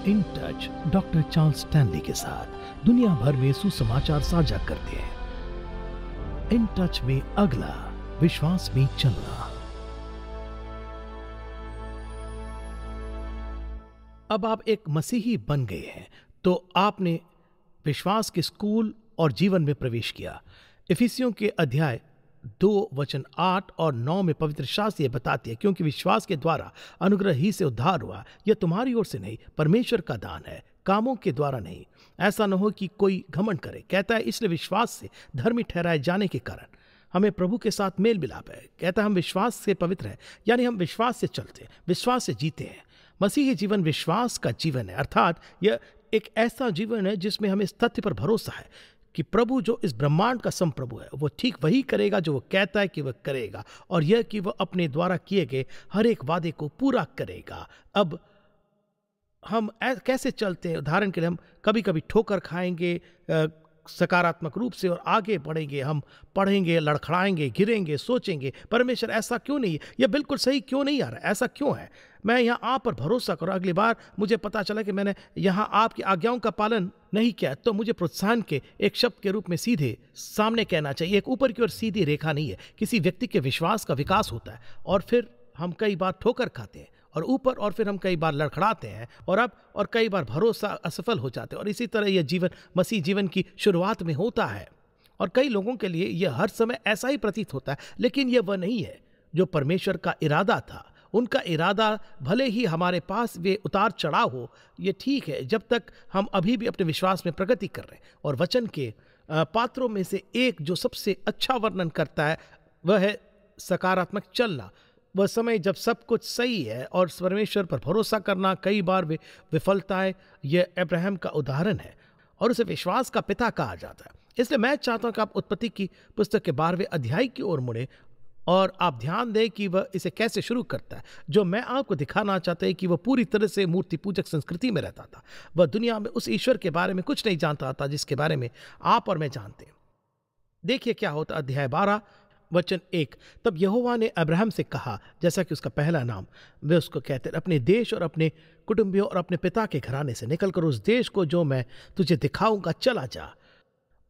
In touch doctor Charles Stanley के साथ दुनिया भर में सुसमाचार साझा करते हैं। इन टच में अगला, विश्वास में चलना। अब आप एक मसीही बन गए हैं तो आपने विश्वास के स्कूल और जीवन में प्रवेश किया। इफिसियों के अध्याय 2:8 और 9 में पवित्र शास्त्र ये बताती है, क्योंकि विश्वास के द्वारा अनुग्रह ही से उद्धार हुआ, यह तुम्हारी ओर से नहीं, परमेश्वर का दान है, कामों के द्वारा नहीं, ऐसा न हो कि कोई घमंड करे। कहता है इसलिए विश्वास से धर्मी ठहराए जाने के कारण हमें प्रभु के साथ मेल मिलाप है। कहता है हम विश्वास से पवित्र हैं, यानी हम विश्वास से चलते हैं, विश्वास से जीते हैं। मसीही जीवन विश्वास का जीवन है, अर्थात यह एक ऐसा जीवन है जिसमें हमें इस तथ्य पर भरोसा है कि प्रभु जो इस ब्रह्मांड का संप्रभु है वो ठीक वही करेगा जो वो कहता है कि वह करेगा, और यह कि वह अपने द्वारा किए गए हर एक वादे को पूरा करेगा। अब हम कैसे चलते हैं? उदाहरण के लिए हम कभी कभी ठोकर खाएंगे सकारात्मक रूप से और आगे बढ़ेंगे, हम पढ़ेंगे, लड़खड़ाएंगे, गिरेंगे, सोचेंगे परमेश्वर ऐसा क्यों नहीं है, यह बिल्कुल सही क्यों नहीं आ रहा है, ऐसा क्यों है, मैं यहाँ आप पर भरोसा करूँ, अगली बार मुझे पता चला कि मैंने यहाँ आपकी आज्ञाओं का पालन नहीं किया, तो मुझे प्रोत्साहन के एक शब्द के रूप में सीधे सामने कहना चाहिए। एक ऊपर की ओर सीधी रेखा नहीं है, किसी व्यक्ति के विश्वास का विकास होता है और फिर हम कई बार ठोकर खाते हैं और ऊपर, और फिर हम कई बार लड़खड़ाते हैं और कई बार भरोसा असफल हो जाते हैं। और इसी तरह यह जीवन मसीह जीवन की शुरुआत में होता है और कई लोगों के लिए यह हर समय ऐसा ही प्रतीत होता है, लेकिन यह वह नहीं है जो परमेश्वर का इरादा था। उनका इरादा भले ही हमारे पास वे उतार चढ़ाव हो, ये ठीक है जब तक हम अभी भी अपने विश्वास में प्रगति कर रहे हैं। और वचन के पात्रों में से एक जो सबसे अच्छा वर्णन करता है वह है सकारात्मक चलना। वह समय जब सब कुछ सही है और परमेश्वर पर भरोसा करना, कई बार विफलताएं, यह अब्राहम का उदाहरण है और उसे विश्वास का पिता कहा जाता है। इसलिए मैं चाहता हूं कि आप उत्पत्ति की पुस्तक के 12वें अध्याय की ओर मुड़े और आप ध्यान दें कि वह इसे कैसे शुरू करता है। जो मैं आपको दिखाना चाहता है कि वह पूरी तरह से मूर्ति पूजक संस्कृति में रहता था। वह दुनिया में उस ईश्वर के बारे में कुछ नहीं जानता था जिसके बारे में आप और मैं जानते हैं। देखिए क्या होता, अध्याय 12 वचन 1। तब यहोवा ने अब्राहम से कहा, जैसा कि उसका पहला नाम, वे उसको कहते हैं, अपने देश और अपने कुटुंबियों और अपने पिता के घराने से निकलकर उस देश को जो मैं तुझे दिखाऊंगा चला जा,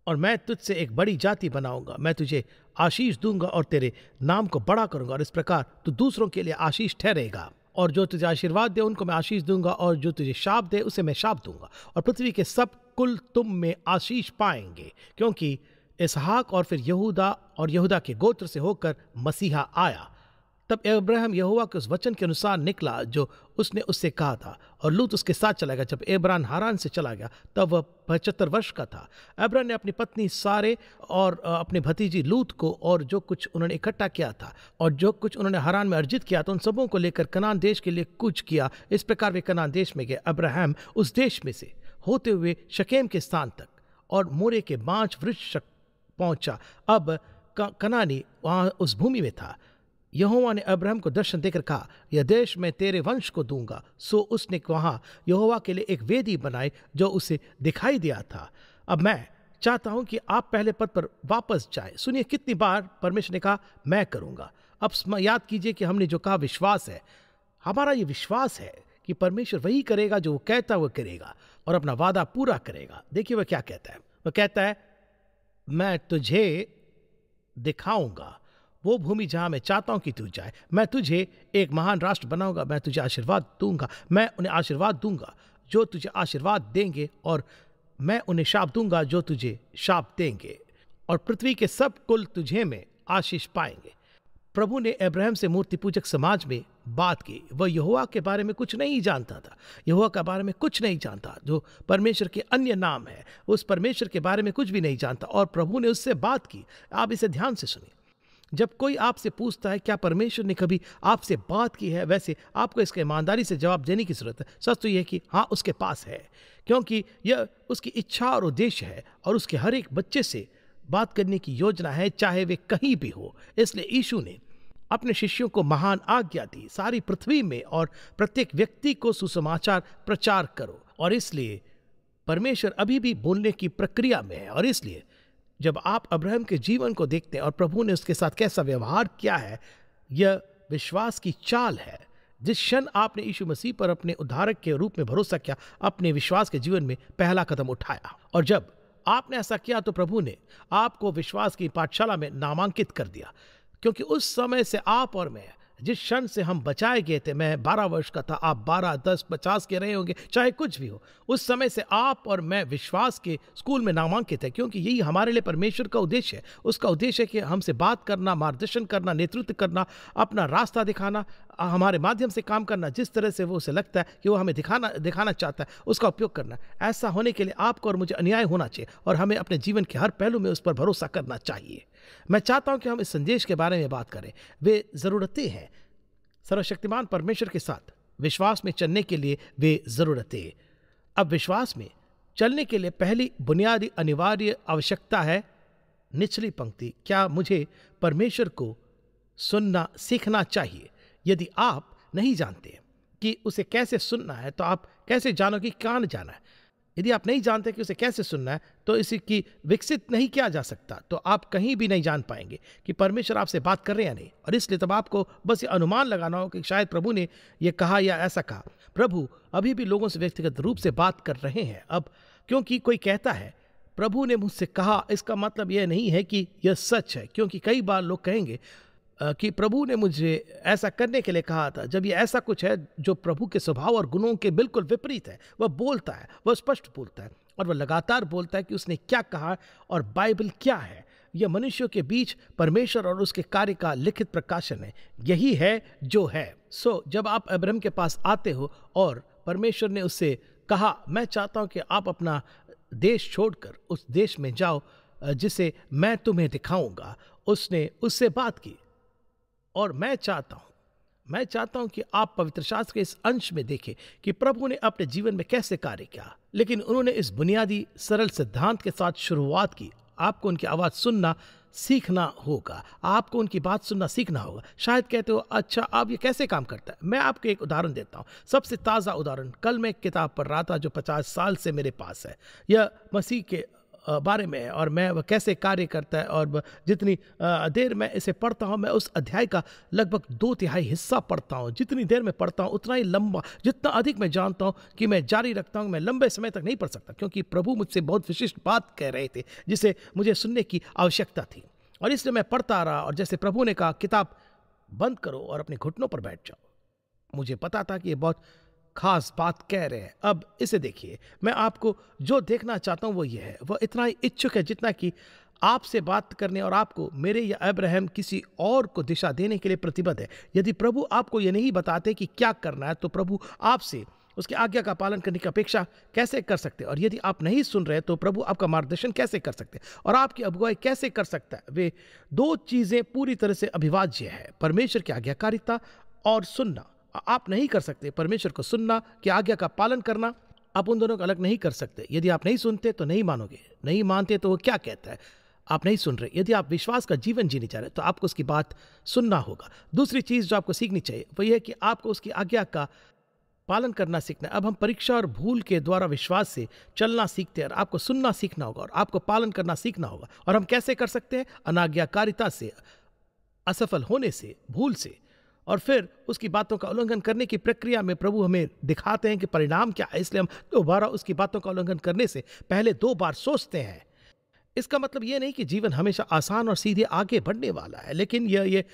और मैं तुझसे एक बड़ी जाति बनाऊंगा। मैं तुझे आशीष दूंगा और तेरे नाम को बड़ा करूंगा, और इस प्रकार तू दूसरों के लिए आशीष ठहरेगा। और जो तुझे आशीर्वाद दे उनको मैं आशीष दूंगा, और जो तुझे शाप दे उसे मैं शाप दूंगा। और पृथ्वी के सब कुल तुम में आशीष पाएंगे, क्योंकि इसहाक और फिर यहूदा और यहूदा के गोत्र से होकर मसीहा आया। तब अब्राहम यहोवा के उस वचन के अनुसार निकला जो उसने उससे कहा था, और लूत उसके साथ चला गया। जब अब्राम हारान से चला गया तब वह 75 वर्ष का था। अब्राम ने अपनी पत्नी सारे और अपने भतीजी लूत को और जो कुछ उन्होंने इकट्ठा किया था और जो कुछ उन्होंने हारान में अर्जित किया था उन सबों को लेकर कनान देश के लिए कूच किया। इस प्रकार वे कनान देश में गए। अब्राहम उस देश में से होते हुए शकेम के स्थान तक और मोरे के बांज वृक्ष पहुंचा। अब कनानी वहां उस भूमि में था। यहोवा ने अब्राहम को दर्शन देकर कहा, यह देश मैं तेरे वंश को दूंगा। सो उसने वहां यहोवा के लिए एक वेदी बनाई जो उसे दिखाई दिया था। अब मैं चाहता हूं कि आप पहले पद पर वापस जाएं। सुनिए कितनी बार परमेश्वर ने कहा मैं करूंगा। अब याद कीजिए कि हमने जो कहा विश्वास है, हमारा ये विश्वास है कि परमेश्वर वही करेगा जो वो कहता है, वो करेगा और अपना वादा पूरा करेगा। देखिए वह क्या कहता है। वह कहता है मैं तुझे दिखाऊंगा वो भूमि जहां मैं चाहता हूं कि तू जाए। मैं तुझे एक महान राष्ट्र बनाऊंगा। मैं तुझे आशीर्वाद दूंगा। मैं उन्हें आशीर्वाद दूंगा जो तुझे आशीर्वाद देंगे, और मैं उन्हें शाप दूंगा जो तुझे शाप देंगे, और पृथ्वी के सब कुल तुझे में आशीष पाएंगे। प्रभु ने अब्राहम से मूर्ति पूजक समाज में बात की। वह यहोवा के बारे में कुछ नहीं जानता था। यहोवा के बारे में कुछ नहीं जानता जो परमेश्वर के अन्य नाम है। उस परमेश्वर के बारे में कुछ भी नहीं जानता और प्रभु ने उससे बात की। आप इसे ध्यान से सुनिए। जब कोई आपसे पूछता है क्या परमेश्वर ने कभी आपसे बात की है, वैसे आपको इसके ईमानदारी से जवाब देने की जरूरत है। सच तो यह कि हाँ उसके पास है, क्योंकि यह उसकी इच्छा और उद्देश्य है और उसके हर एक बच्चे से बात करने की योजना है, चाहे वे कहीं भी हो। इसलिए यीशु ने अपने शिष्यों को महान आज्ञा दी, सारी पृथ्वी में और प्रत्येक व्यक्ति को सुसमाचार प्रचार करो। और इसलिए परमेश्वर अभी भी बोलने की प्रक्रिया में है। और इसलिए जब आप अब्राहम के जीवन को देखते हैं और प्रभु ने उसके साथ कैसा व्यवहार किया है, यह विश्वास की चाल है जिस क्षण आपने यीशु मसीह पर अपने उद्धारक के रूप में भरोसा किया, अपने विश्वास के जीवन में पहला कदम उठाया। और जब आपने ऐसा किया तो प्रभु ने आपको विश्वास की पाठशाला में नामांकित कर दिया, क्योंकि उस समय से आप और मैं, जिस क्षण से हम बचाए गए थे, मैं 12 वर्ष का था, आप 12, 10, 50 के रहे होंगे, चाहे कुछ भी हो, उस समय से आप और मैं विश्वास के स्कूल में नामांकित है, क्योंकि यही हमारे लिए परमेश्वर का उद्देश्य है। उसका उद्देश्य है कि हमसे बात करना, मार्गदर्शन करना, नेतृत्व करना, अपना रास्ता दिखाना, हमारे माध्यम से काम करना, जिस तरह से वो उसे लगता है कि वो हमें दिखाना चाहता है, उसका उपयोग करना। ऐसा होने के लिए आपको और मुझे अन्याय होना चाहिए और हमें अपने जीवन के हर पहलू में उस पर भरोसा करना चाहिए। मैं चाहता हूं कि हम इस संदेश के बारे में बात करें। वे ज़रूरतें हैं सर्वशक्तिमान परमेश्वर के साथ विश्वास में चलने के लिए, वे ज़रूरतें। अब विश्वास में चलने के लिए पहली बुनियादी अनिवार्य आवश्यकता है निचली पंक्ति, क्या मुझे परमेश्वर को सुनना सीखना चाहिए। यदि आप नहीं जानते कि उसे कैसे सुनना है तो आप कैसे जानोगे कहाँ जाना है। यदि आप नहीं जानते कि उसे कैसे सुनना है तो इसकी विकसित नहीं किया जा सकता, तो आप कहीं भी नहीं जान पाएंगे कि परमेश्वर आपसे बात कर रहे हैं या नहीं। और इसलिए तब आपको बस ये अनुमान लगाना हो कि शायद प्रभु ने ये कहा या ऐसा कहा। प्रभु अभी भी लोगों से व्यक्तिगत रूप से बात कर रहे हैं। अब क्योंकि कोई कहता है प्रभु ने मुझसे कहा, इसका मतलब यह नहीं है कि यह सच है, क्योंकि कई बार लोग कहेंगे कि प्रभु ने मुझे ऐसा करने के लिए कहा था, जब ये ऐसा कुछ है जो प्रभु के स्वभाव और गुणों के बिल्कुल विपरीत है। वह बोलता है, वह स्पष्ट बोलता है और वह लगातार बोलता है कि उसने क्या कहा और बाइबल क्या है। यह मनुष्यों के बीच परमेश्वर और उसके कार्य का लिखित प्रकाशन है। यही है जो है। जब आप अब्राहम के पास आते हो और परमेश्वर ने उससे कहा, मैं चाहता हूं कि आप अपना देश छोड़कर उस देश में जाओ जिसे मैं तुम्हें दिखाऊंगा, उसने उससे बात की। और मैं चाहता हूं कि आप पवित्र शास्त्र के इस अंश में देखें कि प्रभु ने अपने जीवन में कैसे कार्य किया। लेकिन उन्होंने इस बुनियादी सरल सिद्धांत के साथ शुरुआत की, आपको उनकी आवाज़ सुनना सीखना होगा, आपको उनकी बात सुनना सीखना होगा। शायद कहते हो, अच्छा अब ये कैसे काम करता है। मैं आपको एक उदाहरण देता हूँ, सबसे ताज़ा उदाहरण। कल मैं एक किताब पढ़ रहा था जो 50 साल से मेरे पास है। यह मसीह के बारे में है और मैं वह कैसे कार्य करता है। और जितनी देर मैं इसे पढ़ता हूँ, मैं उस अध्याय का लगभग 2/3 हिस्सा पढ़ता हूँ। जितनी देर में पढ़ता हूँ उतना ही लंबा, जितना अधिक मैं जानता हूँ कि मैं जारी रखता हूँ, मैं लंबे समय तक नहीं पढ़ सकता, क्योंकि प्रभु मुझसे बहुत विशिष्ट बात कह रहे थे जिसे मुझे सुनने की आवश्यकता थी। और इसलिए मैं पढ़ता रहा और जैसे प्रभु ने कहा, किताब बंद करो और अपने घुटनों पर बैठ जाओ। मुझे पता था कि ये बहुत खास बात कह रहे हैं। अब इसे देखिए, मैं आपको जो देखना चाहता हूं वो ये है, वह इतना ही इच्छुक है जितना कि आपसे बात करने और आपको मेरे या अब्राहम किसी और को दिशा देने के लिए प्रतिबद्ध है। यदि प्रभु आपको ये नहीं बताते कि क्या करना है तो प्रभु आपसे उसकी आज्ञा का पालन करने की अपेक्षा कैसे कर सकते हैं। और यदि आप नहीं सुन रहे तो प्रभु आपका मार्गदर्शन कैसे कर सकते हैं और आपकी अगुवाई कैसे कर सकता है। वे दो चीजें पूरी तरह से अविभाज्य है, परमेश्वर की आज्ञाकारिता और सुनना। आप नहीं कर सकते परमेश्वर को सुनना कि आज्ञा का पालन करना, आप उन दोनों को अलग नहीं कर सकते। यदि आप नहीं सुनते तो नहीं मानोगे, नहीं मानते तो वो क्या कहता है, आप नहीं सुन रहे। यदि आप विश्वास का जीवन जीने जा रहे तो आपको उसकी बात सुनना होगा। दूसरी चीज जो आपको सीखनी चाहिए वो ये है कि आपको उसकी आज्ञा का पालन करना सीखना है। अब हम परीक्षा और भूल के द्वारा विश्वास से चलना सीखते हैं और आपको सुनना सीखना होगा और आपको पालन करना सीखना होगा। और हम कैसे कर सकते हैं? अनाज्ञाकारिता से, असफल होने से, भूल से, और फिर उसकी बातों का उल्लंघन करने की प्रक्रिया में प्रभु हमें दिखाते हैं कि परिणाम क्या है। इसलिए हम दोबारा उसकी बातों का उल्लंघन करने से पहले 2 बार सोचते हैं। इसका मतलब यह नहीं कि जीवन हमेशा आसान और सीधे आगे बढ़ने वाला है, लेकिन यह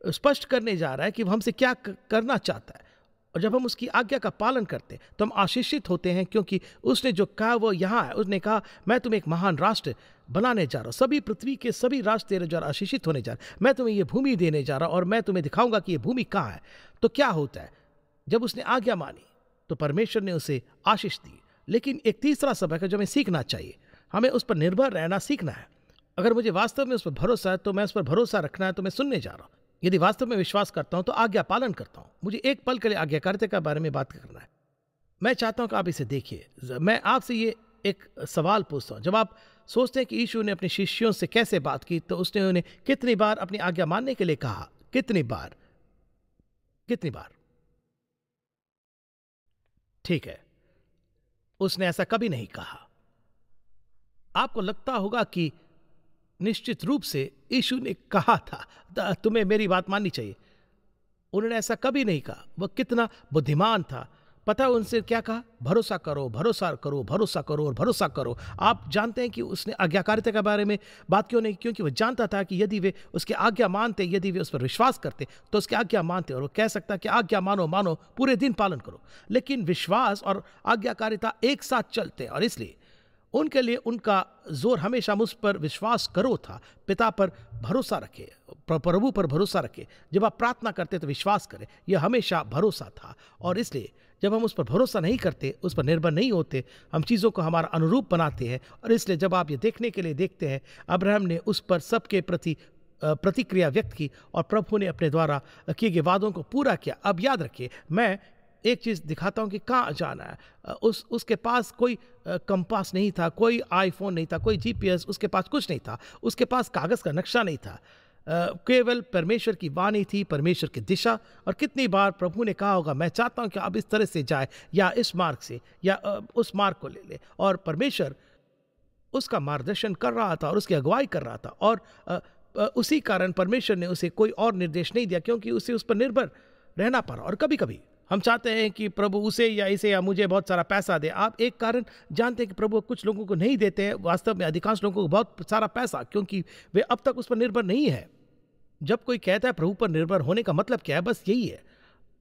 स्पष्ट करने जा रहा है कि वह हमसे क्या करना चाहता है। और जब हम उसकी आज्ञा का पालन करते हैं तो हम आशीषित होते हैं, क्योंकि उसने जो कहा वो यहाँ है। उसने कहा, मैं तुम्हें एक महान राष्ट्र बनाने जा रहा हूँ, सभी पृथ्वी के सभी राष्ट्र तेरे द्वारा आशीषित होने जा रहे हैं, मैं तुम्हें ये भूमि देने जा रहा हूँ और मैं तुम्हें दिखाऊंगा कि ये भूमि कहाँ है। तो क्या होता है, जब उसने आज्ञा मानी तो परमेश्वर ने उसे आशीष दी। लेकिन एक तीसरा सबक है जो हमें सीखना चाहिए, हमें उस पर निर्भर रहना सीखना है। अगर मुझे वास्तव में उस पर भरोसा है तो मैं उस पर भरोसा रखना है तो मैं सुनने जा रहा हूँ। यदि वास्तव में विश्वास करता हूं तो आज्ञा पालन करता हूं। मुझे एक पल के लिए आज्ञाकारिता के बारे में बात करना है। मैं चाहता हूं कि आप इसे देखिए। मैं आपसे ये एक सवाल पूछता हूं, जब आप सोचते हैं कि यीशु ने अपने शिष्यों से कैसे बात की तो उसने उन्हें कितनी बार अपनी आज्ञा मानने के लिए कहा? कितनी बार? ठीक है, उसने ऐसा कभी नहीं कहा। आपको लगता होगा कि निश्चित रूप से यीशु ने कहा था तुम्हें मेरी बात माननी चाहिए। उन्होंने ऐसा कभी नहीं कहा। वह कितना बुद्धिमान था। पता है उनसे क्या कहा? भरोसा करो, भरोसा करो, भरोसा करो और भरोसा करो। आप जानते हैं कि उसने आज्ञाकारिता के बारे में बात क्यों नहीं? क्योंकि वह जानता था कि यदि वे उसकी आज्ञा मानते, यदि वे उस पर विश्वास करते, तो उसकी आज्ञा मानते, और वो कह सकता कि आज्ञा मानो मानो, पूरे दिन पालन करो। लेकिन विश्वास और आज्ञाकारिता एक साथ चलते हैं, और इसलिए उनके लिए उनका जोर हमेशा मुझ पर विश्वास करो था। पिता पर भरोसा रखे, प्रभु पर भरोसा रखे। जब आप प्रार्थना करते तो विश्वास करें, यह हमेशा भरोसा था। और इसलिए जब हम उस पर भरोसा नहीं करते, उस पर निर्भर नहीं होते, हम चीज़ों को हमारा अनुरूप बनाते हैं। और इसलिए जब आप ये देखने के लिए देखते हैं, अब्राहम ने उस पर सबके प्रति प्रतिक्रिया व्यक्त की, और प्रभु ने अपने द्वारा किए गए वादों को पूरा किया। अब याद रखिए, मैं एक चीज़ दिखाता हूँ कि कहाँ जाना है। उसके पास कोई कंपास नहीं था, कोई आईफोन नहीं था, कोई जीपीएस, उसके पास कुछ नहीं था, उसके पास कागज़ का नक्शा नहीं था। केवल परमेश्वर की वाणी थी, परमेश्वर की दिशा। और कितनी बार प्रभु ने कहा होगा, मैं चाहता हूँ कि आप इस तरह से जाए, या इस मार्ग से, या उस मार्ग को ले ले। और परमेश्वर उसका मार्गदर्शन कर रहा था और उसकी अगुवाई कर रहा था। और उसी कारण परमेश्वर ने उसे कोई और निर्देश नहीं दिया, क्योंकि उसे उस पर निर्भर रहना पड़ा। और कभी कभी हम चाहते हैं कि प्रभु उसे या इसे या मुझे बहुत सारा पैसा दे। आप एक कारण जानते हैं कि प्रभु कुछ लोगों को नहीं देते हैं, वास्तव में अधिकांश लोगों को बहुत सारा पैसा, क्योंकि वे अब तक उस पर निर्भर नहीं है। जब कोई कहता है प्रभु पर निर्भर होने का मतलब क्या है, बस यही है।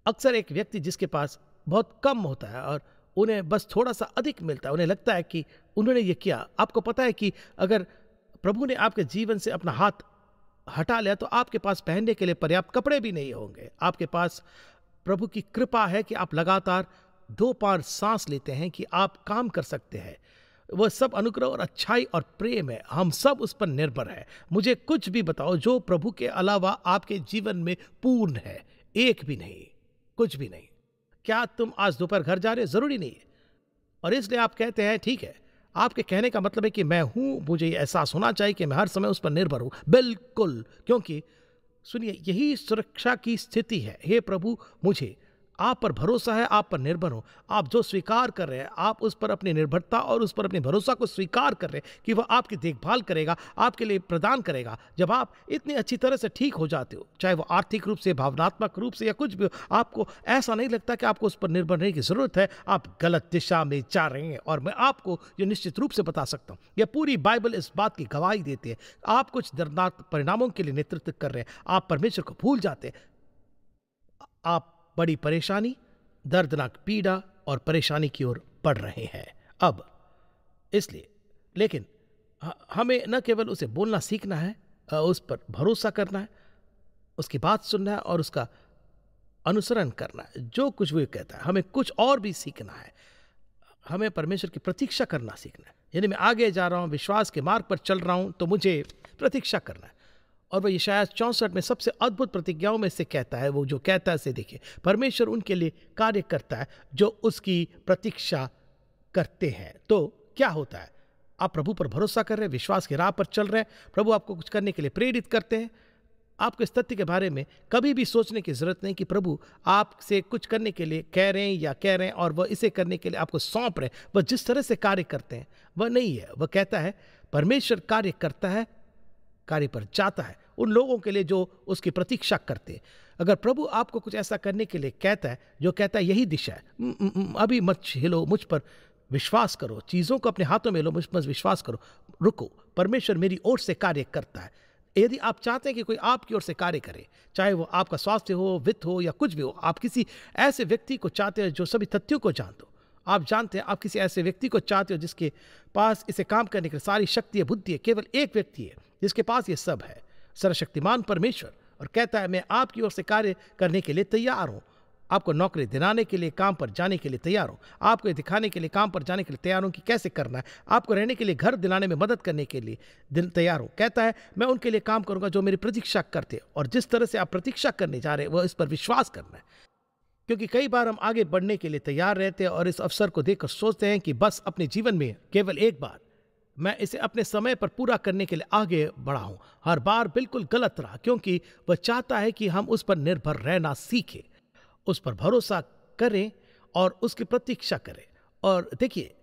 अक्सर एक व्यक्ति जिसके पास बहुत कम होता है और उन्हें बस थोड़ा सा अधिक मिलता है, उन्हें लगता है कि उन्होंने ये किया। आपको पता है कि अगर प्रभु ने आपके जीवन से अपना हाथ हटा लिया, तो आपके पास पहनने के लिए पर्याप्त कपड़े भी नहीं होंगे। आपके पास प्रभु की कृपा है कि आप लगातार 2 बार सांस लेते हैं, कि आप काम कर सकते हैं। वह सब अनुग्रह और अच्छाई और प्रेम है। हम सब उस पर निर्भर है। मुझे कुछ भी बताओ जो प्रभु के अलावा आपके जीवन में पूर्ण है, एक भी नहीं, कुछ भी नहीं। क्या तुम आज दोपहर घर जा रहे हो? जरूरी नहीं है। और इसलिए आप कहते हैं ठीक है, आपके कहने का मतलब है कि मैं हूं, मुझे ये एहसास होना चाहिए कि मैं हर समय उस पर निर्भर हूं। बिल्कुल, क्योंकि सुनिए, यही सुरक्षा की स्थिति है। हे प्रभु, मुझे आप पर भरोसा है, आप पर निर्भर हूं। आप जो स्वीकार कर रहे हैं, आप उस पर अपनी निर्भरता और उस पर अपने भरोसा को स्वीकार कर रहे हैं कि वह आपकी देखभाल करेगा, आपके लिए प्रदान करेगा। जब आप इतनी अच्छी तरह से ठीक हो जाते हो, चाहे वो आर्थिक रूप से, भावनात्मक रूप से, या कुछ भी हो, आपको ऐसा नहीं लगता कि आपको उस पर निर्भर रहने की जरूरत है। आप गलत दिशा में जा रहे हैं। और मैं आपको ये निश्चित रूप से बता सकता हूं, यह पूरी बाइबल इस बात की गवाही देती है। आप कुछ दर्दनाक परिणामों के लिए नेतृत्व कर रहे हैं, आप परमेश्वर को भूल जाते हैं। आप बड़ी परेशानी, दर्दनाक पीड़ा और परेशानी की ओर बढ़ रहे हैं अब। इसलिए लेकिन हमें न केवल उसे बोलना सीखना है, उस पर भरोसा करना है, उसकी बात सुनना है और उसका अनुसरण करना है। जो कुछ वो कहता है, हमें कुछ और भी सीखना है। हमें परमेश्वर की प्रतीक्षा करना सीखना है। यानी मैं आगे जा रहा हूं, विश्वास के मार्ग पर चल रहा हूं, तो मुझे प्रतीक्षा करना है। और वह यशायाह 64 में सबसे अद्भुत प्रतिज्ञाओं में से कहता है, वो जो कहता है से देखिए, परमेश्वर उनके लिए कार्य करता है जो उसकी प्रतीक्षा करते हैं। तो क्या होता है? आप प्रभु पर भरोसा कर रहे हैं, विश्वास की राह पर चल रहे हैं, प्रभु आपको कुछ करने के लिए प्रेरित करते हैं। आपको इस तथ्य के बारे में कभी भी सोचने की जरूरत नहीं कि प्रभु आपसे कुछ करने के लिए कह रहे हैं और वह इसे करने के लिए आपको सौंप रहे हैं। वह जिस तरह से कार्य करते हैं वह नहीं है। वह कहता है परमेश्वर कार्य करता है, कार्य पर जाता है उन लोगों के लिए जो उसकी प्रतीक्षा करते हैं। अगर प्रभु आपको कुछ ऐसा करने के लिए कहता है, जो कहता है यही दिशा है, अभी मत हिलो, मुझ पर विश्वास करो, चीज़ों को अपने हाथों में लो, मुझ पर विश्वास करो, रुको, परमेश्वर मेरी ओर से कार्य करता है। यदि आप चाहते हैं कि कोई आपकी ओर से कार्य करे, चाहे वो आपका स्वास्थ्य हो, वित्त हो, या कुछ भी हो, आप किसी ऐसे व्यक्ति को चाहते हैं जो सभी तथ्यों को जानते हो। आप जानते हैं आप किसी ऐसे व्यक्ति को चाहते हो जिसके पास इसे काम करने की सारी शक्ति है, बुद्धि है। केवल एक व्यक्ति है जिसके पास ये सब है, सर्वशक्तिमान परमेश्वर। और कहता है मैं आपकी ओर से कार्य करने के लिए तैयार हूं। आपको नौकरी दिलाने के लिए, काम पर जाने के लिए तैयार हूं। आपको ये दिखाने के लिए, काम पर जाने के लिए तैयार हूं कि कैसे करना है। आपको रहने के लिए, घर दिलाने में मदद करने के लिए तैयार हूं। कहता है मैं उनके लिए काम करूंगा जो मेरी प्रतीक्षा करते। और जिस तरह से आप प्रतीक्षा करने जा रहे हैं वह इस पर विश्वास करना है। क्योंकि कई बार हम आगे बढ़ने के लिए तैयार रहते हैं और इस अवसर को देखकर सोचते हैं कि बस अपने जीवन में केवल एक बार मैं इसे अपने समय पर पूरा करने के लिए आगे बढ़ा हूं। हर बार बिल्कुल गलत रहा, क्योंकि वह चाहता है कि हम उस पर निर्भर रहना सीखें, उस पर भरोसा करें और उसकी प्रतीक्षा करें। और देखिए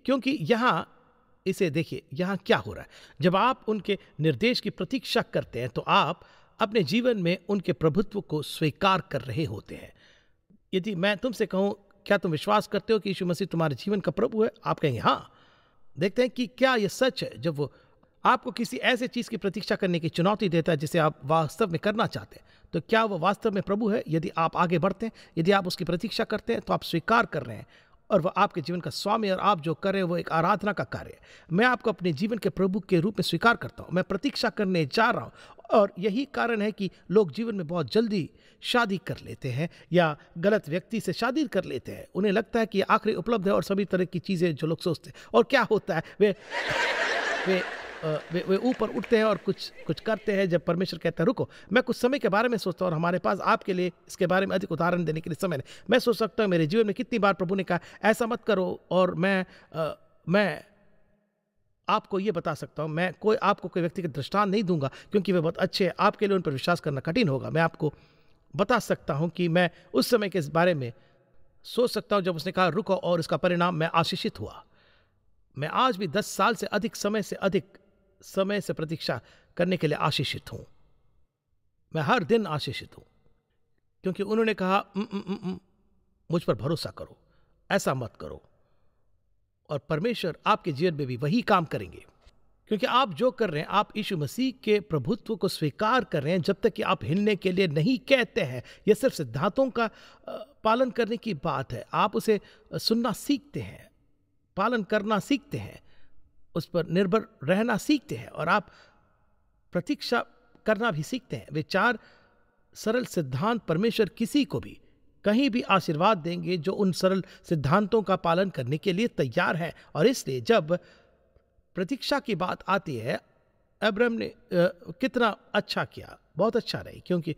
क्योंकि यहाँ क्या हो रहा है। जब आप उनके निर्देश की प्रतीक्षा करते हैं तो आप अपने जीवन में उनके प्रभुत्व को स्वीकार कर रहे होते हैं। यदि मैं तुमसे कहूं, क्या तुम विश्वास करते हो कि यीशु मसीह तुम्हारे जीवन का प्रभु है? आप कहेंगे हाँ। देखते हैं कि क्या यह सच है। जब वो आपको किसी ऐसे चीज की प्रतीक्षा करने की चुनौती देता है जिसे आप वास्तव में करना चाहते हैं, तो क्या वो वास्तव में प्रभु है? यदि आप आगे बढ़ते हैं, यदि आप उसकी प्रतीक्षा करते हैं, तो आप स्वीकार कर रहे हैं और वह आपके जीवन का स्वामी, और आप जो कर रहे हैं वो एक आराधना का कार्य है। मैं आपको अपने जीवन के प्रभु के रूप में स्वीकार करता हूं। मैं प्रतीक्षा करने जा रहा हूं, और यही कारण है कि लोग जीवन में बहुत जल्दी शादी कर लेते हैं या गलत व्यक्ति से शादी कर लेते हैं। उन्हें लगता है कि ये आखिरी उपलब्ध है और सभी तरह की चीजें जो लोग सोचते हैं। और क्या होता है, वे ऊपर उठते हैं और कुछ करते हैं। जब परमेश्वर कहता है रुको, मैं कुछ समय के बारे में सोचता हूँ, और हमारे पास आपके लिए इसके बारे में अधिक उदाहरण देने के लिए समय नहीं। मैं सोच सकता हूँ मेरे जीवन में कितनी बार प्रभु ने कहा ऐसा मत करो, और मैं आपको ये बता सकता हूँ। मैं आपको कोई व्यक्ति के दृष्टांत नहीं दूंगा क्योंकि वे बहुत अच्छे हैं, आपके लिए उन पर विश्वास करना कठिन होगा। मैं आपको बता सकता हूँ कि मैं उस समय के इस बारे में सोच सकता हूँ जब उसने कहा रुको, और इसका परिणाम मैं आशीषित हुआ। मैं आज भी 10 साल से अधिक समय से प्रतीक्षा करने के लिए आशीषित हूं। मैं हर दिन आशीषित हूं क्योंकि उन्होंने कहा मुझ पर भरोसा करो, ऐसा मत करो। और परमेश्वर आपके जीवन में भी वही काम करेंगे, क्योंकि आप जो कर रहे हैं, आप यीशु मसीह के प्रभुत्व को स्वीकार कर रहे हैं। जब तक कि आप हिलने के लिए नहीं कहते हैं, यह सिर्फ सिद्धांतों का पालन करने की बात है। आप उसे सुनना सीखते हैं, पालन करना सीखते हैं, उस पर निर्भर रहना सीखते हैं, और आप प्रतीक्षा करना भी सीखते हैं। वे 4 सरल सिद्धांत परमेश्वर किसी को भी कहीं भी आशीर्वाद देंगे जो उन सरल सिद्धांतों का पालन करने के लिए तैयार है। और इसलिए जब प्रतीक्षा की बात आती है, अब्राहम ने कितना अच्छा किया, बहुत अच्छा रही, क्योंकि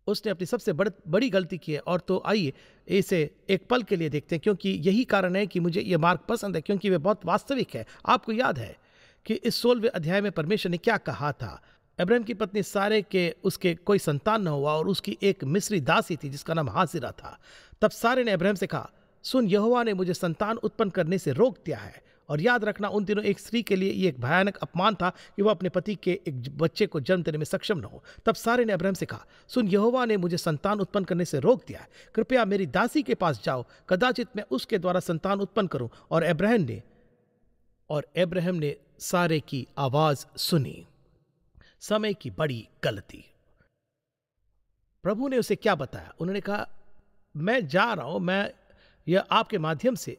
उसने अपनी सबसे बड़ी गलती की है। और तो आइए इसे एक पल के लिए देखते हैं, क्योंकि यही कारण है कि मुझे ये मार्ग पसंद है, क्योंकि वे बहुत वास्तविक है। आपको याद है कि इस 16वें अध्याय में परमेश्वर ने क्या कहा था? अब्राहम की पत्नी सारे के उसके कोई संतान न हुआ, और उसकी एक मिस्री दासी थी जिसका नाम हाजिरा था। तब सारे ने अब्राहम से कहा, सुन, यहोवा ने मुझे संतान उत्पन्न करने से रोक दिया है। और याद रखना, उन दिनों एक स्त्री के लिए ये एक भयानक अपमान था कि वह अपने पति के एक बच्चे को जन्म देने में सक्षम न हो। तब सारे ने अब्राहम से कहा, सुन, यहोवा ने मुझे संतान उत्पन्न करने से रोक दिया है। कृपया मेरी दासी के पास जाओ, कदाचित मैं उसके द्वारा संतान उत्पन्न करूं। और अब्राहम ने सारे की आवाज सुनी। समय की बड़ी गलती। प्रभु ने उसे क्या बताया? उन्होंने कहा, मैं जा रहा हूं, मैं यह आपके माध्यम से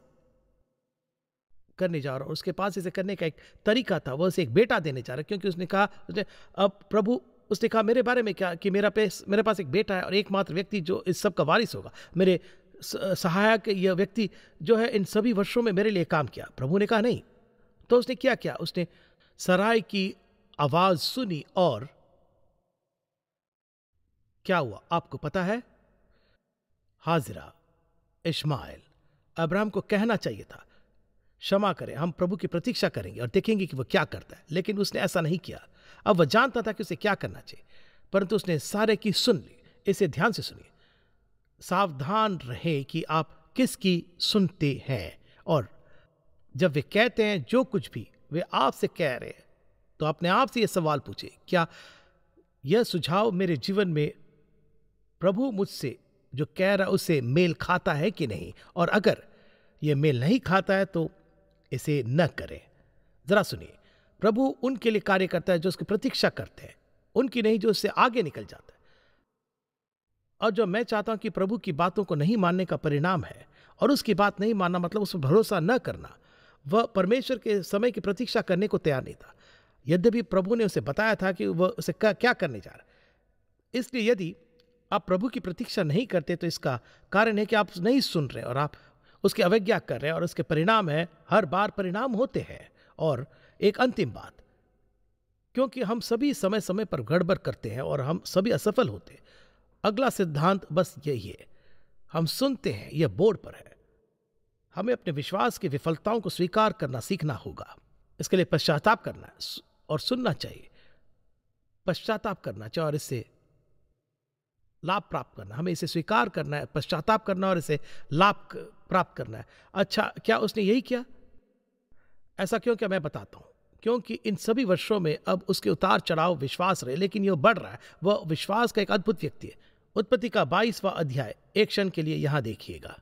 करने जा रहा हूं। उसके पास इसे करने का एक तरीका था, वह उसे एक बेटा देने जा रहा है, क्योंकि उसने कहा, उसने कहा मेरे बारे में क्या, कि मेरे पास एक बेटा है और एकमात्र व्यक्ति जो इस सब का वारिस होगा, मेरे सहायक, यह व्यक्ति जो है इन सभी वर्षों में मेरे लिए काम किया। प्रभु ने कहा नहीं। तो उसने क्या किया? उसने सराय की आवाज सुनी, और क्या हुआ आपको पता है? हाजिरा, इश्माएल, अब्राहम को कहना चाहिए था, क्षमा करें, हम प्रभु की प्रतीक्षा करेंगे और देखेंगे कि वह क्या करता है। लेकिन उसने ऐसा नहीं किया। अब वह जानता था कि उसे क्या करना चाहिए, परंतु उसने सारे की सुन ली। इसे ध्यान से सुनिए। सावधान रहे कि आप किसकी सुनते हैं, और जब वे कहते हैं जो कुछ भी वे आपसे कह रहे हैं, तो अपने आप से यह सवाल पूछे, क्या यह सुझाव मेरे जीवन में प्रभु मुझसे जो कह रहा है उससे मेल खाता है कि नहीं? और अगर यह मेल नहीं खाता है तो इसे न करें। जरा सुनिए, प्रभु उनके लिए कार्य करता है जो उसकी प्रतीक्षा करते हैं, उनकी नहीं जो उससे आगे निकल जाता है। और जो मैं चाहता हूं कि प्रभु की बातों को नहीं मानने का परिणाम है, और उसकी बात नहीं मानना मतलब उस पर भरोसा न करना। वह परमेश्वर के समय की प्रतीक्षा करने को तैयार नहीं था, यद्यपि प्रभु ने उसे बताया था कि वह उसे क्या करने जा रहा है। इसलिए यदि आप प्रभु की प्रतीक्षा नहीं करते तो इसका कारण है कि आप नहीं सुन रहे और आप उसकी अवज्ञा कर रहे हैं, और उसके परिणाम है, हर बार परिणाम होते हैं। और एक अंतिम बात, क्योंकि हम सभी समय समय पर गड़बड़ करते हैं और हम सभी असफल होते हैं। अगला सिद्धांत बस यही है, हम सुनते हैं, यह बोर्ड पर है। हमें अपने विश्वास की विफलताओं को स्वीकार करना सीखना होगा। इसके लिए पश्चाताप करना और सुनना चाहिए, पश्चाताप करना चाहिए और इससे लाभ प्राप्त करना। हमें इसे स्वीकार करना है, पश्चाताप करना और इसे लाभ प्राप्त करना है। अच्छा, क्या उसने यही किया? ऐसा क्यों? क्या मैं बताता हूं क्योंकि इन सभी वर्षों में अब उसके उतार चढ़ाव विश्वास रहे, लेकिन यह बढ़ रहा है। वह विश्वास का एक अद्भुत व्यक्ति है। उत्पत्ति का 22वां अध्याय एक क्षण के लिए यहां देखिएगा।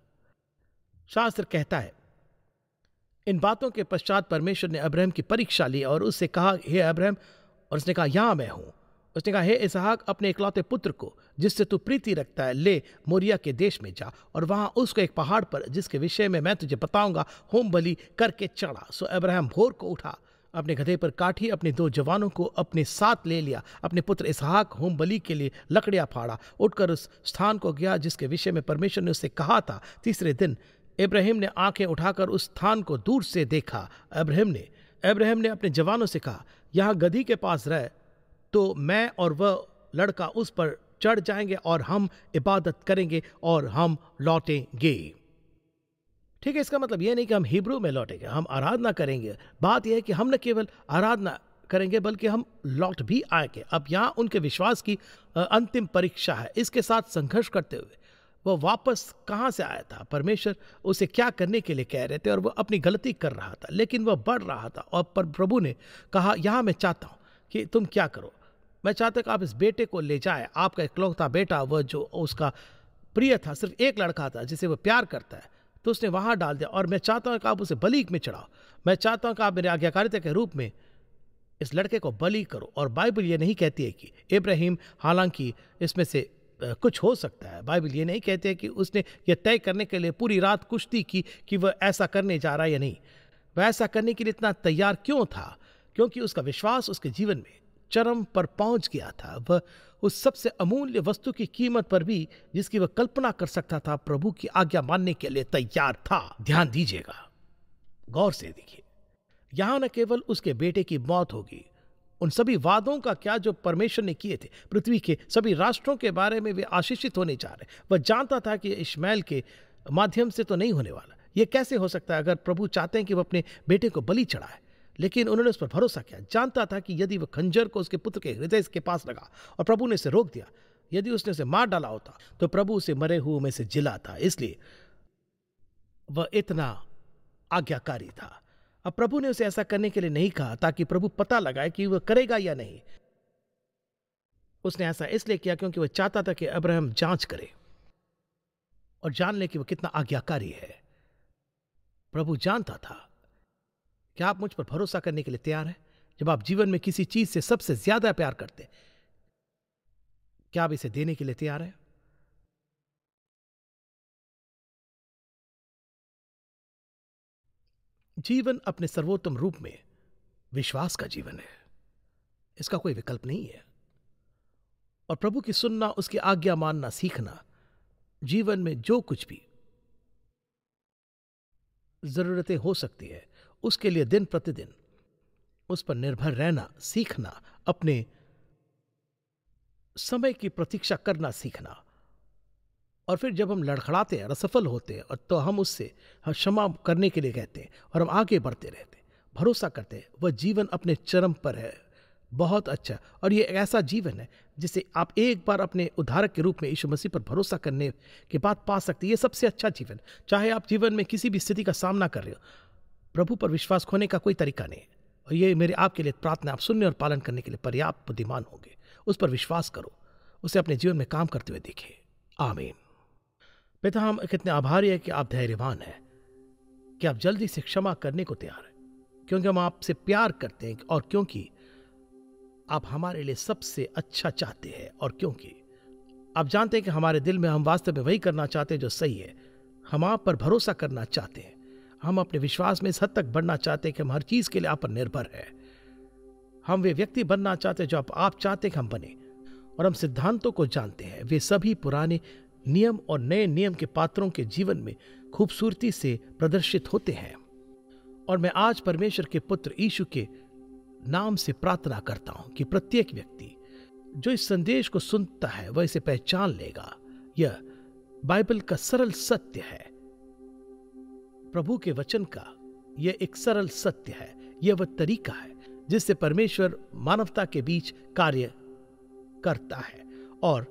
शास्त्र कहता है, इन बातों के पश्चात परमेश्वर ने अब्राहम की परीक्षा ली और उससे कहा, हे अब्राहम, और उसने कहा, यहां मैं हूं। उसने कहा, हे इसहाक, अपने इकलौते पुत्र को जिससे तू प्रीति रखता है ले मोरिया के देश में जा और वहां उसको एक पहाड़ पर, जिसके विषय में मैं तुझे बताऊंगा, होम बलि करके चढ़ा। सो अब्राहम भोर को उठा, अपने गधे पर काठी, अपने 2 जवानों को अपने साथ ले लिया, अपने पुत्र इसहाक होम बलि के लिए लकड़ियां फाड़ा, उठकर उस स्थान को गया जिसके विषय में परमेश्वर ने उससे कहा था। तीसरे दिन इब्राहिम ने आंखें उठाकर उस स्थान को दूर से देखा। अब्राहम ने अपने जवानों से कहा, यहाँ गधी के पास रह, तो मैं और वह लड़का उस पर चढ़ जाएंगे और हम इबादत करेंगे और हम लौटेंगे। ठीक है, इसका मतलब यह नहीं कि हम हिब्रू में लौटेंगे, हम आराधना करेंगे। बात यह है कि हम न केवल आराधना करेंगे बल्कि हम लौट भी आएंगे। अब यहाँ उनके विश्वास की अंतिम परीक्षा है। इसके साथ संघर्ष करते हुए वह वापस कहाँ से आया था, परमेश्वर उसे क्या करने के लिए कह रहे थे, और वह अपनी गलती कर रहा था, लेकिन वह बढ़ रहा था। और पर प्रभु ने कहा, यहाँ मैं चाहता हूँ कि तुम क्या करो, मैं चाहता हूँ कि आप इस बेटे को ले जाए, आपका इकलौता बेटा, वह जो उसका प्रिय था, सिर्फ एक लड़का था जिसे वह प्यार करता है, तो उसने वहां डाल दिया। और मैं चाहता हूं कि आप उसे बलि में चढ़ाओ। मैं चाहता हूं कि आप मेरे आज्ञाकारिता के रूप में इस लड़के को बलि करो। और बाइबल ये नहीं कहती है कि इब्राहिम, हालांकि इसमें से कुछ हो सकता है, बाइबल ये नहीं कहती है कि उसने ये तय करने के लिए पूरी रात कुश्ती की कि वह ऐसा करने जा रहा है या नहीं। वह ऐसा करने के लिए इतना तैयार क्यों था? क्योंकि उसका विश्वास उसके जीवन में चरम पर पहुंच गया था। वह उस सबसे अमूल्य वस्तु की कीमत पर भी, जिसकी वह कल्पना कर सकता था, प्रभु की आज्ञा मानने के लिए तैयार था। ध्यान दीजिएगा, गौर से देखिए, यहां न केवल उसके बेटे की मौत होगी, उन सभी वादों का क्या जो परमेश्वर ने किए थे, पृथ्वी के सभी राष्ट्रों के बारे में वे आशीषित होने जा रहे। वह जानता था कि इश्माएल के माध्यम से तो नहीं होने वाला। यह कैसे हो सकता है अगर प्रभु चाहते हैं कि वह अपने बेटे को बलि चढ़ाए? लेकिन उन्होंने उस पर भरोसा किया। जानता था कि यदि वह खंजर को उसके पुत्र के हृदय के पास लगा और प्रभु ने उसे रोक दिया, यदि उसने उसे मार डाला होता तो प्रभु उसे मरे हुए में से जिला था। इसलिए वह इतना आज्ञाकारी था। अब प्रभु ने उसे ऐसा करने के लिए नहीं कहा ताकि प्रभु पता लगाए कि वह करेगा या नहीं। उसने ऐसा इसलिए किया क्योंकि वह चाहता था कि अब्राहम जांच करे और जान ले कि वह कितना आज्ञाकारी है। प्रभु जानता था। क्या आप मुझ पर भरोसा करने के लिए तैयार हैं? जब आप जीवन में किसी चीज से सबसे ज्यादा प्यार करते हैं, क्या आप इसे देने के लिए तैयार हैं? जीवन अपने सर्वोत्तम रूप में विश्वास का जीवन है, इसका कोई विकल्प नहीं है। और प्रभु की सुनना, उसकी आज्ञा मानना सीखना, जीवन में जो कुछ भी जरूरतें हो सकती है उसके लिए दिन प्रतिदिन उस पर निर्भर रहना सीखना, अपने समय की प्रतीक्षा करना सीखना। और फिर जब हम लड़खड़ाते हैं और असफल होते हैं और तो हम उससे क्षमा करने के लिए कहते हैं और हम आगे बढ़ते रहते हैं, भरोसा करते हैं। वह जीवन अपने चरम पर है, बहुत अच्छा। और ये एक ऐसा जीवन है जिसे आप एक बार अपने उद्धारक के रूप में यीशु मसीह पर भरोसा करने के बाद पा सकते हैं। ये सबसे अच्छा जीवन। चाहे आप जीवन में किसी भी स्थिति का सामना कर रहे हो, प्रभु पर विश्वास खोने का कोई तरीका नहीं। और ये मेरे आपके लिए प्रार्थना, आप सुनने और पालन करने के लिए पर्याप्त बुद्धिमान होंगे। उस पर विश्वास करो, उसे अपने जीवन में काम करते हुए देखें। आमीन। पिता, हम कितने आभारी हैं कि आप धैर्यवान हैं, कि आप जल्दी से क्षमा करने को तैयार हैं, क्योंकि हम आपसे प्यार करते हैं और क्योंकि आप हमारे लिए सबसे अच्छा चाहते हैं, और क्योंकि आप जानते हैं कि हमारे दिल में हम वास्तव में वही करना चाहते हैं जो सही है। हम आप पर भरोसा करना चाहते हैं। हम अपने विश्वास में इस हद तक बढ़ना चाहते हैं कि हम हर चीज के लिए आप पर निर्भर है। हम वे व्यक्ति बनना चाहते हैं जो आप चाहते हैं कि हम बने। और हम सिद्धांतों को जानते हैं, वे सभी पुराने नियम और नए नियम के पात्रों के जीवन में खूबसूरती से प्रदर्शित होते हैं। और मैं आज परमेश्वर के पुत्र यीशु के नाम से प्रार्थना करता हूं कि प्रत्येक व्यक्ति जो इस संदेश को सुनता है वह इसे पहचान लेगा। यह बाइबल का सरल सत्य है, प्रभु के वचन का यह एक सरल सत्य है। यह वह तरीका है जिससे परमेश्वर मानवता के बीच कार्य करता है। और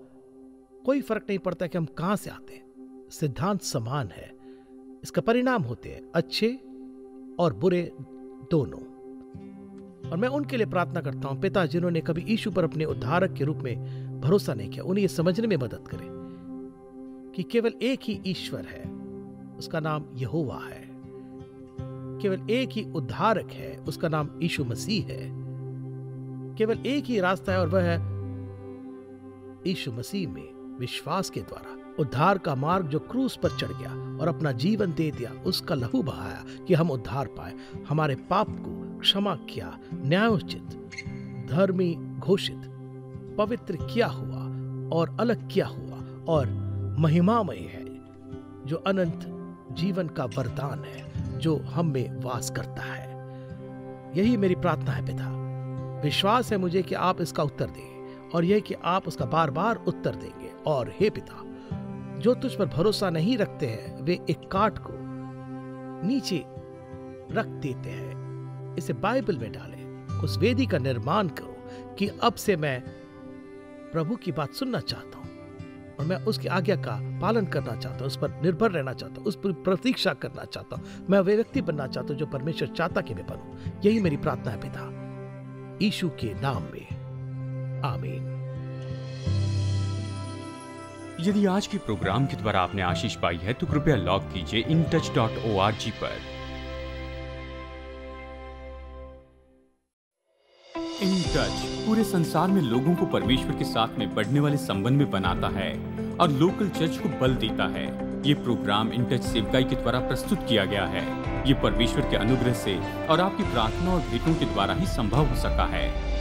कोई फर्क नहीं पड़ता कि हम कहां से आते हैं, सिद्धांत समान है। इसका परिणाम होते हैं अच्छे और बुरे दोनों। और मैं उनके लिए प्रार्थना करता हूं पिता, जिन्होंने कभी यीशु पर अपने उद्धारक के रूप में भरोसा नहीं किया, उन्हें यह समझने में मदद करें कि केवल एक ही ईश्वर है, उसका नाम यहोवा है। केवल एक ही उद्धारक है, उसका नाम यीशु मसीह है। केवल एक ही रास्ता है और वह है यीशु मसीह में विश्वास के द्वारा। उद्धार का मार्ग जो क्रूस पर चढ़ गया और अपना जीवन दे दिया, उसका लहू बहाया कि हम उद्धार पाए, हमारे पाप को क्षमा किया, न्यायोचित, धर्मी घोषित, पवित्र किया हुआ और अलग किया हुआ और महिमामय है, जो अनंत जीवन का वरदान है, जो हम में वास करता है। यही मेरी प्रार्थना है पिता। विश्वास है मुझे कि आप इसका उत्तर देंगे और यह कि आप उसका बार बार उत्तर देंगे। और हे पिता, जो तुझ पर भरोसा नहीं रखते हैं वे एक काट को नीचे रख देते हैं। इसे बाइबल में डालें, उस वेदी का निर्माण करो कि अब से मैं प्रभु की बात सुनना चाहता हूं और मैं उसकी आज्ञा का पालन करना चाहता हूं, उस पर निर्भर रहना चाहता हूं, उस पर प्रतीक्षा करना चाहता हूं। मैं वे व्यक्ति बनना चाहता हूं जो परमेश्वर चाहता कि मैं बनूं। यही मेरी प्रार्थना है पिता, यीशु के नाम में, आमीन। यदि आज के प्रोग्राम के द्वारा आपने आशीष पाई है तो कृपया लॉग कीजिए intouch.org पर। इन टच पूरे संसार में लोगों को परमेश्वर के साथ में बढ़ने वाले संबंध में बनाता है और लोकल चर्च को बल देता है। ये प्रोग्राम इन टच सेवकाई के द्वारा प्रस्तुत किया गया है। ये परमेश्वर के अनुग्रह से और आपकी प्रार्थना और भेंटों के द्वारा ही संभव हो सका है।